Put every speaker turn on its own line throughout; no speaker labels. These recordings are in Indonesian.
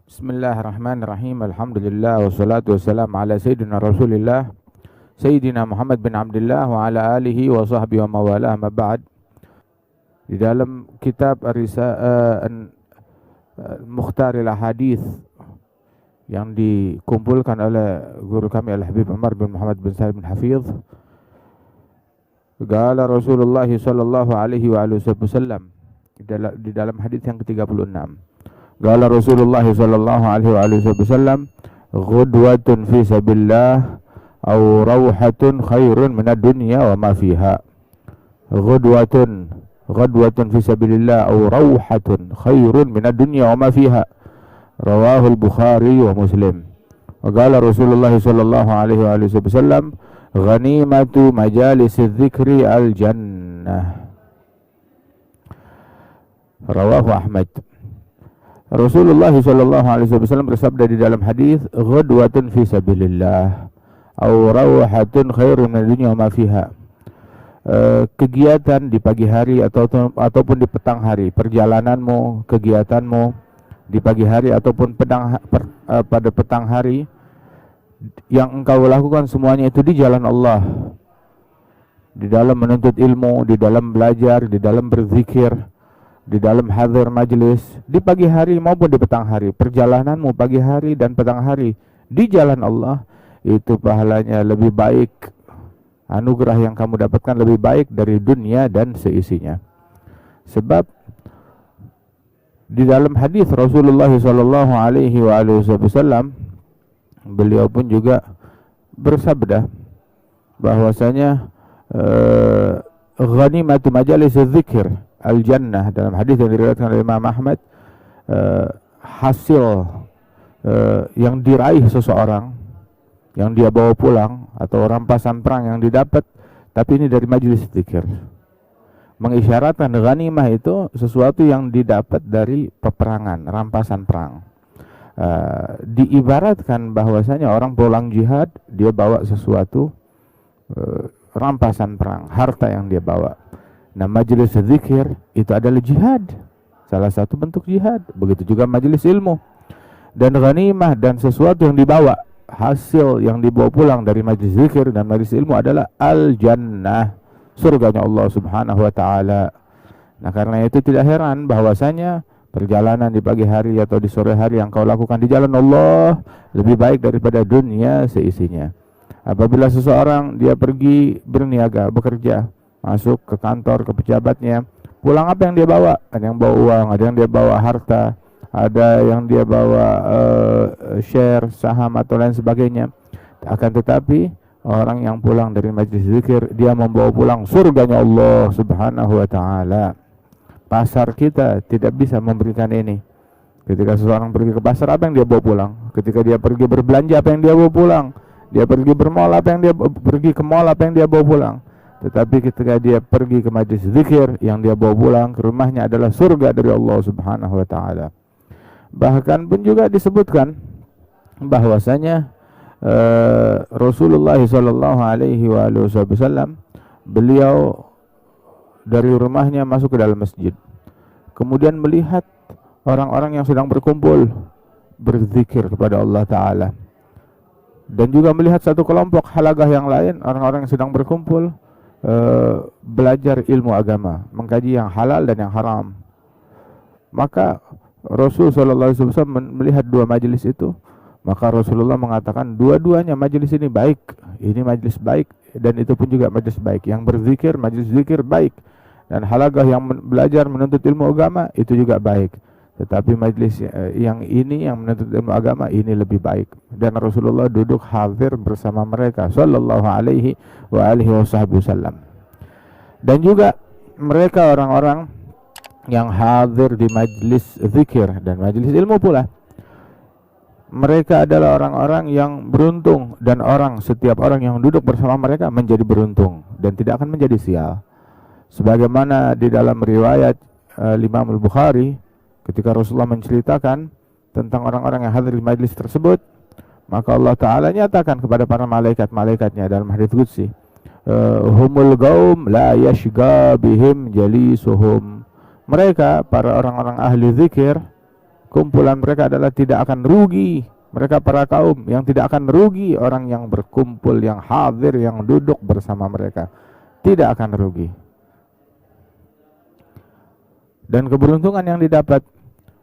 Bismillahirrahmanirrahim. Alhamdulillah wassalatu wassalamu ala sayyidina Rasulillah Sayyidina Muhammad bin Abdullah wa ala alihi wa sahbihi wa mawalah ma ba'd. Di dalam kitab Mukhtaril Hadis yang dikumpulkan oleh guru kami Al-Habib Umar bin Muhammad bin Salim bin Hafidh, qala Rasulullah sallallahu alaihi wa alihi wasallam, di dalam hadis yang ke-36, qala Rasulullah sallallahu alaihi wa alihi wasallam, ghudwatun fi sabilillah aw rawhatun khairun minad dunya wa ma fiha. Ghadwatun fi sabilillah aw rawhatun khairun minad dunya wa ma fiha. Rawahu al-Bukhari wa Muslim. Wa qala Rasulullah sallallahu alaihi wa alihi wasallam, ghanimatu majalisiz dzikri al-jannah. Rawahu Ahmad. Rasulullah sallallahu alaihi wasallam bersabda di dalam hadis, ghadwatun fi sabilillah aw rawhatun khairun min dunya wa ma fiha. Kegiatan di pagi hari ataupun di petang hari, perjalananmu, kegiatanmu di pagi hari ataupun pada petang hari, yang engkau lakukan semuanya itu di jalan Allah, di dalam menuntut ilmu, di dalam belajar, di dalam berzikir, di dalam hadir majlis, di pagi hari maupun di petang hari, perjalananmu pagi hari dan petang hari di jalan Allah, itu pahalanya lebih baik, anugerah yang kamu dapatkan lebih baik dari dunia dan seisinya. Sebab di dalam hadis Rasulullah sallallahu alaihi wasallam, beliau pun juga bersabda bahwasanya ghanimatu majalis dzikir al-jannah, dalam hadis yang diriwayatkan oleh Imam Ahmad, hasil yang diraih seseorang, yang dia bawa pulang, atau rampasan perang yang didapat, tapi ini dari majelis zikir, mengisyaratkan ghanimah itu sesuatu yang didapat dari peperangan, rampasan perang. Diibaratkan bahwasanya orang pulang jihad, dia bawa sesuatu, rampasan perang, harta yang dia bawa. Nah, majelis zikir itu adalah jihad, salah satu bentuk jihad. Begitu juga majelis ilmu. Dan ghanimah dan sesuatu yang dibawa, hasil yang dibawa pulang dari majelis zikir dan majelis ilmu adalah al-jannah, surganya Allah subhanahu wa ta'ala. Nah, karena itu tidak heran bahwasanya perjalanan di pagi hari atau di sore hari yang kau lakukan di jalan Allah lebih baik daripada dunia seisinya. Apabila seseorang dia pergi berniaga, bekerja, masuk ke kantor, ke pejabatnya, pulang apa yang dia bawa? Ada yang bawa uang, ada yang dia bawa harta, ada yang dia bawa share, saham atau lain sebagainya. Akan tetapi orang yang pulang dari majlis zikir, dia membawa pulang surganya Allah subhanahu wa ta'ala. Pasar kita tidak bisa memberikan ini. Ketika seseorang pergi ke pasar, apa yang dia bawa pulang? Ketika dia pergi berbelanja, apa yang dia bawa pulang? Dia pergi bermall, apa yang dia pergi ke mall, apa yang dia bawa pulang? Tetapi ketika dia pergi ke majlis zikir, yang dia bawa pulang ke rumahnya adalah surga dari Allah subhanahu wa ta'ala. Bahkan pun juga disebutkan bahwasanya Rasulullah sallallahu alaihi wasallam, beliau dari rumahnya masuk ke dalam masjid, kemudian melihat orang-orang yang sedang berkumpul berzikir kepada Allah Ta'ala, dan juga melihat satu kelompok halagah yang lain, orang-orang yang sedang berkumpul belajar ilmu agama, mengkaji yang halal dan yang haram. Maka Rasul sallallahu alaihi wasallam melihat dua majelis itu, maka Rasulullah mengatakan dua-duanya majelis ini baik, ini majelis baik dan itu pun juga majelis baik. Yang berzikir, majelis zikir baik, dan halagah yang belajar menuntut ilmu agama itu juga baik. Tetapi majelis yang ini, yang menuntut ilmu agama, ini lebih baik. Dan Rasulullah duduk hadir bersama mereka sallallahu alaihi wa alihi wasallam. Dan juga mereka orang-orang yang hadir di majlis zikir dan majlis ilmu pula, mereka adalah orang-orang yang beruntung, dan setiap orang yang duduk bersama mereka menjadi beruntung dan tidak akan menjadi sial. Sebagaimana di dalam riwayat Imam Al-Bukhari, ketika Rasulullah menceritakan tentang orang-orang yang hadir di majlis tersebut, maka Allah Ta'ala nyatakan kepada para malaikat-malaikatnya dalam hadits qudsi, humul qaum la yashqa bihim jalisuhum. Mereka, para orang-orang ahli zikir, kumpulan mereka adalah tidak akan rugi. Mereka para kaum yang tidak akan rugi, orang yang berkumpul, yang hadir, yang duduk bersama mereka tidak akan rugi. Dan keberuntungan yang didapat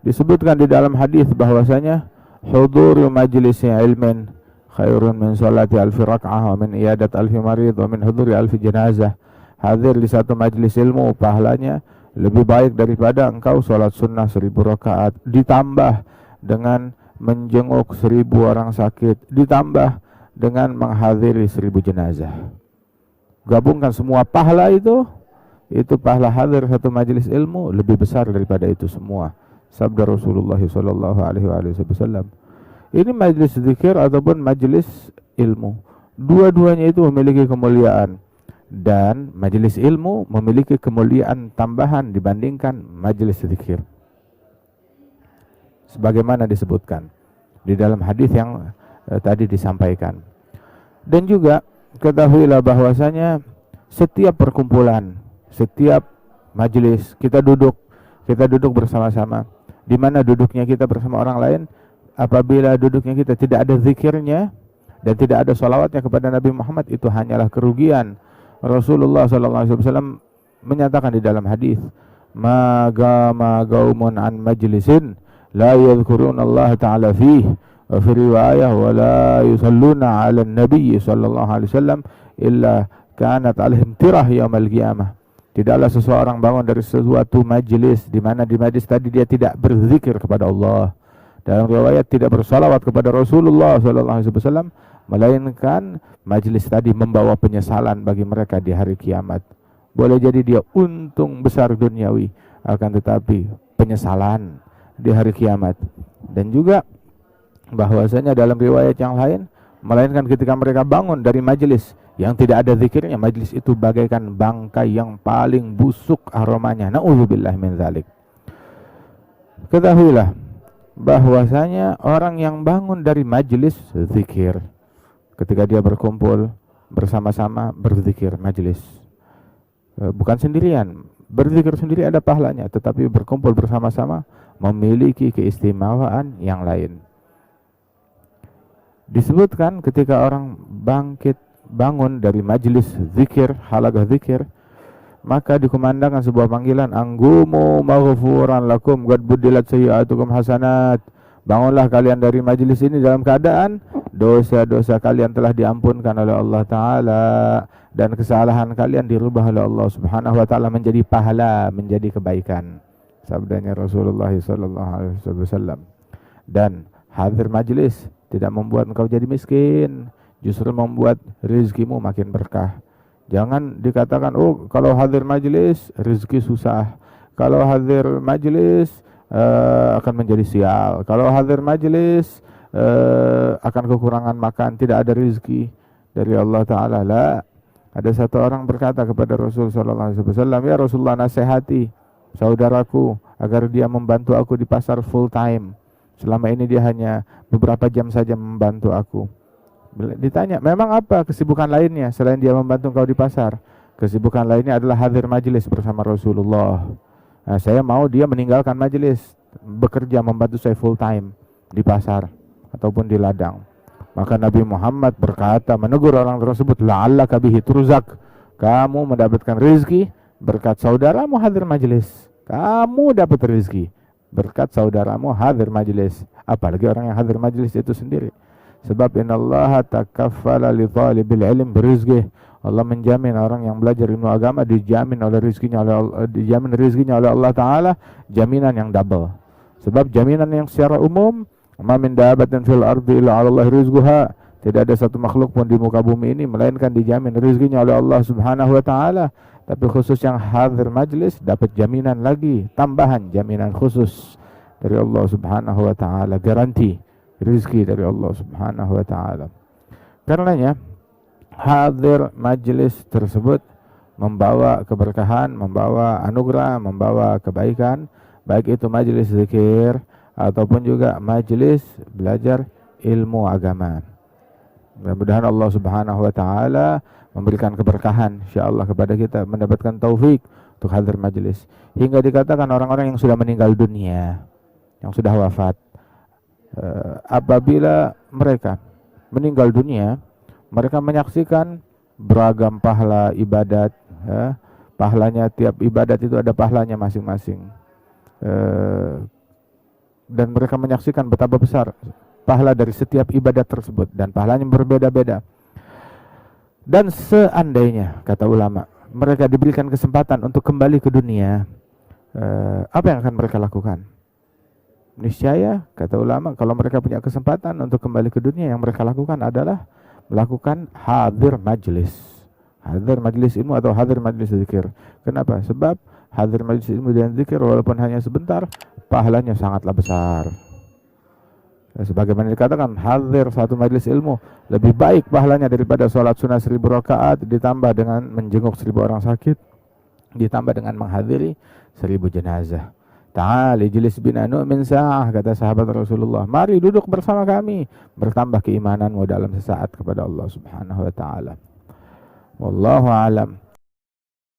disebutkan di dalam hadis bahwasanya huduru majlisi ilmin khairun min salati alfi rak'ah wa min iyadat alfi marid wa min huduri alfi jenazah. Hadir di satu majlis ilmu pahalanya lebih baik daripada engkau sholat sunnah 1000 rakaat, ditambah dengan menjenguk 1000 orang sakit, ditambah dengan menghadiri 1000 jenazah. Gabungkan semua pahala itu pahala hadir satu majelis ilmu lebih besar daripada itu semua. Sabda Rasulullah sallallahu alaihi wasallam. Ini majelis zikir ataupun majelis ilmu, dua-duanya itu memiliki kemuliaan, dan majelis ilmu memiliki kemuliaan tambahan dibandingkan majelis zikir, sebagaimana disebutkan di dalam hadis yang tadi disampaikan. Dan juga ketahuilah bahwasanya setiap perkumpulan, setiap majelis kita duduk bersama-sama, di mana duduknya kita bersama orang lain, apabila duduknya kita tidak ada zikirnya dan tidak ada salawatnya kepada Nabi Muhammad, itu hanyalah kerugian. Rasulullah SAW menyatakan di dalam hadis, ma gaumun an majlisin la yadhkuruna Allah ta'ala fihi wa fi riwayah wa la yusalluna 'ala an-nabi sallallahu alaihi wasallam illa kanat 'alaihim tirah yaumil qiyamah. Tidaklah seseorang bangun dari sesuatu majlis di mana di majlis tadi dia tidak berzikir kepada Allah, dalam riwayat tidak bersalawat kepada Rasulullah sallallahu alaihi wasallam, melainkan majlis tadi membawa penyesalan bagi mereka di hari kiamat. Boleh jadi dia untung besar duniawi, akan tetapi penyesalan di hari kiamat. Dan juga bahwasanya dalam riwayat yang lain, melainkan ketika mereka bangun dari majlis yang tidak ada zikirnya, majlis itu bagaikan bangkai yang paling busuk aromanya. Na'udzubillah min dzalik. Ketahuilah bahwasanya orang yang bangun dari majlis zikir, ketika dia berkumpul bersama-sama berzikir majlis, bukan sendirian, berzikir sendiri ada pahalanya, tetapi berkumpul bersama-sama memiliki keistimewaan yang lain. Disebutkan ketika orang bangun dari majlis zikir, halaqah zikir, maka dikumandangkan sebuah panggilan, anggumu maghfuran lakum qad budilat sayyi'atukum hasanat. Bangunlah kalian dari majlis ini dalam keadaan dosa-dosa kalian telah diampunkan oleh Allah Ta'ala, dan kesalahan kalian dirubah oleh Allah Subhanahu wa Ta'ala menjadi pahala, menjadi kebaikan. Sabdanya Rasulullah sallallahu alaihi wasallam. Dan hadir majlis tidak membuat engkau jadi miskin, justru membuat rezekimu makin berkah. Jangan dikatakan, oh kalau hadir majlis rezeki susah, kalau hadir majlis akan menjadi sial, kalau hadir majlis akan kekurangan makan, tidak ada rezeki dari Allah Ta'ala. La. Ada satu orang berkata kepada Rasul sallallahu alaihi wasallam, ya Rasulullah, nasihati saudaraku agar dia membantu aku di pasar full time. Selama ini dia hanya beberapa jam saja membantu aku. Ditanya, memang apa kesibukan lainnya selain dia membantu engkau di pasar? Kesibukan lainnya adalah hadir majelis bersama Rasulullah. Nah, saya mau dia meninggalkan majelis, bekerja membantu saya full time di pasar ataupun di ladang. Maka Nabi Muhammad berkata, menegur orang tersebut, la'allaka bihi turzak, kamu mendapatkan rezeki berkat saudaramu hadir majelis. Kamu dapat rezeki berkat saudaramu hadir majelis, apalagi orang yang hadir majelis itu sendiri. Sebab innallaha takaffala li talibil ilm birizqih. Allah menjamin orang yang belajar ilmu agama dijamin rezekinya oleh Allah Ta'ala, jaminan yang double. Sebab jaminan yang secara umum, ma min dabatin fil ardi illa 'ala Allah rizquha, tidak ada satu makhluk pun di muka bumi ini melainkan dijamin rezekinya oleh Allah Subhanahu wa Ta'ala. Tapi khusus yang hadir majlis dapat jaminan lagi, tambahan jaminan khusus dari Allah Subhanahu wa Ta'ala, garansi rezeki dari Allah Subhanahu wa Ta'ala. Karenanya hadir majlis tersebut membawa keberkahan, membawa anugerah, membawa kebaikan, baik itu majlis zikir ataupun juga majlis belajar ilmu agama. Mudah-mudahan Allah Subhanahu wa Ta'ala memberikan keberkahan insyaallah kepada kita, mendapatkan taufik untuk hadir majlis. Hingga dikatakan orang-orang yang sudah meninggal dunia, yang sudah wafat, apabila mereka meninggal dunia, mereka menyaksikan beragam pahala ibadat, pahalanya tiap ibadat itu ada pahalanya masing-masing, dan mereka menyaksikan betapa besar pahala dari setiap ibadat tersebut dan pahalanya berbeda-beda. Dan seandainya, kata ulama, mereka diberikan kesempatan untuk kembali ke dunia, apa yang akan mereka lakukan? Niscaya, kata ulama, kalau mereka punya kesempatan untuk kembali ke dunia, yang mereka lakukan adalah melakukan hadir majlis. Hadir majlis ilmu atau hadir majlis zikir. Kenapa? Sebab hadir majlis ilmu dan zikir walaupun hanya sebentar, pahalanya sangatlah besar. Sebagaimana dikatakan, hadir satu majlis ilmu lebih baik pahalanya daripada sholat sunnah 1000 rakaat, ditambah dengan menjenguk 1000 orang sakit, ditambah dengan menghadiri 1000 jenazah. Ta'al ijlis bina nu'min sa'ah, kata sahabat Rasulullah, mari duduk bersama kami, bertambah keimananmu dalam sesaat kepada Allah subhanahu wa ta'ala. Wallahu alam.